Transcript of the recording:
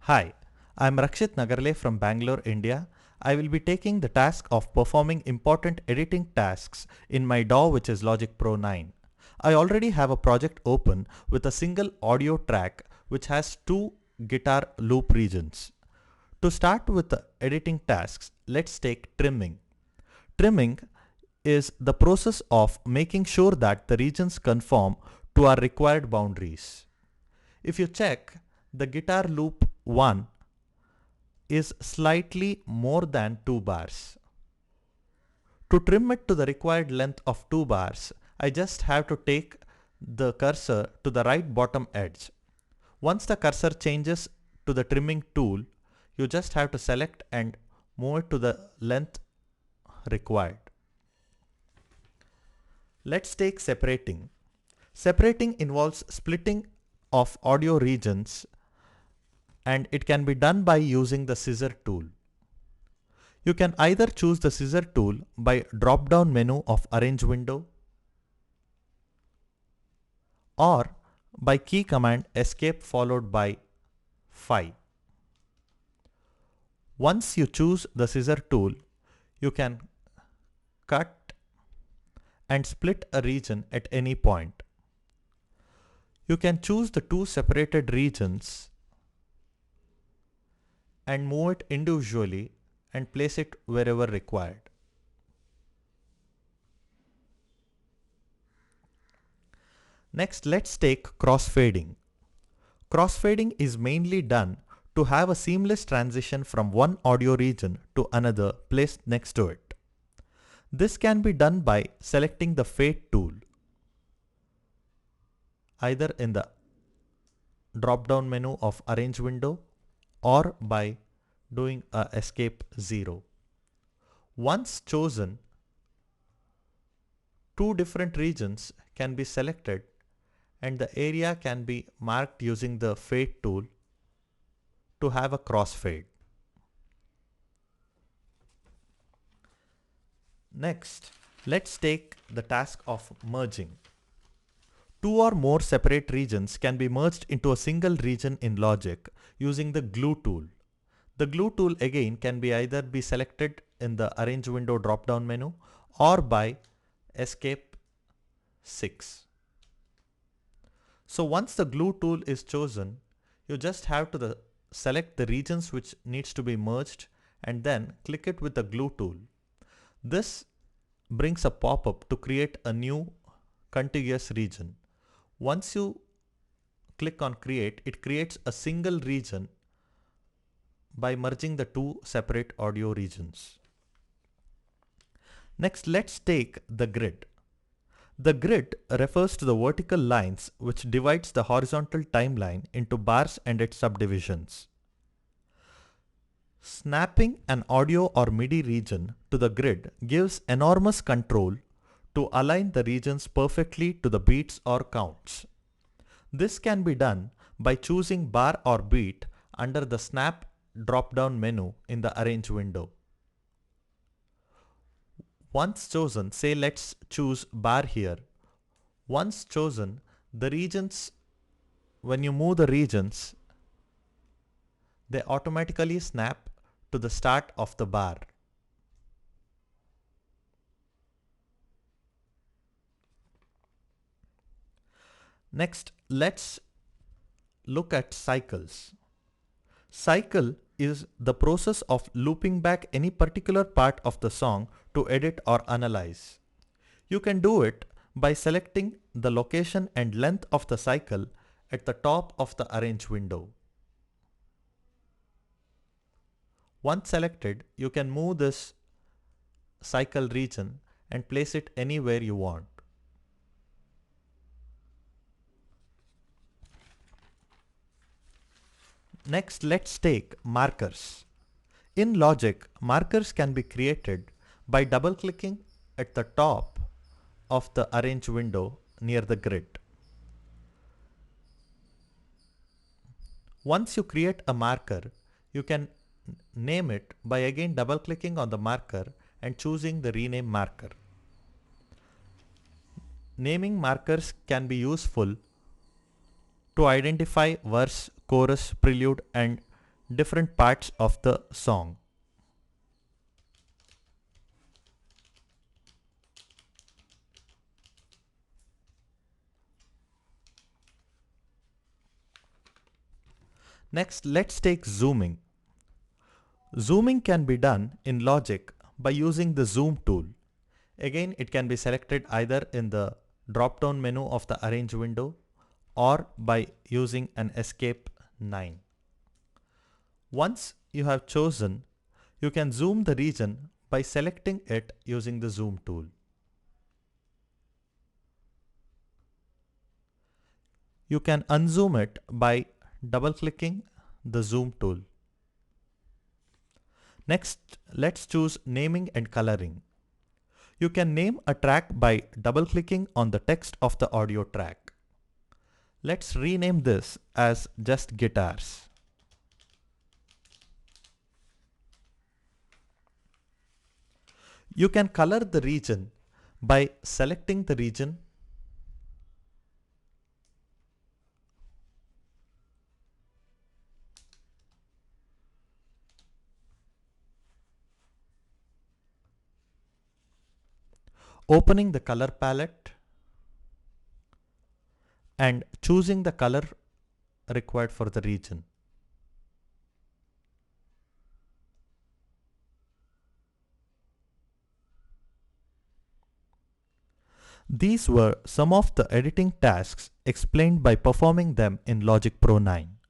Hi, I'm Rakshit Nagarle from Bangalore, India. I will be taking the task of performing important editing tasks in my DAW, which is Logic Pro 9. I already have a project open with a single audio track which has two guitar loop regions. To start with the editing tasks, let's take trimming. Trimming is the process of making sure that the regions conform to our required boundaries. If you check, the guitar loop 1 is slightly more than 2 bars. To trim it to the required length of 2 bars, I just have to take the cursor to the right bottom edge. Once the cursor changes to the trimming tool, you just have to select and move it to the length required. Let's take separating. Separating involves splitting of audio regions, and it can be done by using the scissor tool. You can either choose the scissor tool by drop down menu of arrange window or by key command escape followed by 5. Once you choose the scissor tool, you can cut and split a region at any point. You can choose the two separated regions and move it individually and place it wherever required. Next, let's take crossfading. Crossfading is mainly done to have a seamless transition from one audio region to another placed next to it. This can be done by selecting the fade tool, either in the drop down menu of arrange window or by doing a escape 0. Once chosen, two different regions can be selected and the area can be marked using the fade tool to have a crossfade. Next, let's take the task of merging. Two or more separate regions can be merged into a single region in Logic using the glue tool. The glue tool again can be either be selected in the arrange window drop down menu or by escape 6. So once the glue tool is chosen, you just have to select the regions which needs to be merged and then click it with the glue tool. This brings a pop-up to create a new contiguous region. Once you click on create, it creates a single region by merging the two separate audio regions. Next, let's take the grid. The grid refers to the vertical lines which divides the horizontal timeline into bars and its subdivisions. Snapping an audio or MIDI region to the grid gives enormous control to align the regions perfectly to the beats or counts. This can be done by choosing bar or beat under the snap drop-down menu in the arrange window. Once chosen, say let's choose bar here. Once chosen, the regions, when you move the regions, they automatically snap to the start of the bar. Next, let's look at cycles. Cycle is the process of looping back any particular part of the song to edit or analyze. You can do it by selecting the location and length of the cycle at the top of the arrange window. Once selected, you can move this cycle region and place it anywhere you want. Next, let's take markers. In Logic, markers can be created by double-clicking at the top of the arrange window near the grid. Once you create a marker, you can name it by again double-clicking on the marker and choosing the rename marker. Naming markers can be useful to identify verse, chorus, prelude, and different parts of the song. Next, let's take zooming. Zooming can be done in Logic by using the Zoom tool. Again, it can be selected either in the drop-down menu of the Arrange window or by using an Escape 9. Once you have chosen, you can zoom the region by selecting it using the Zoom tool. You can unzoom it by double-clicking the Zoom tool. Next, let's choose Naming and Coloring. You can name a track by double-clicking on the text of the audio track. Let's rename this as just Guitars. You can color the region by selecting the region, opening the color palette and choosing the color required for the region. These were some of the editing tasks explained by performing them in Logic Pro 9.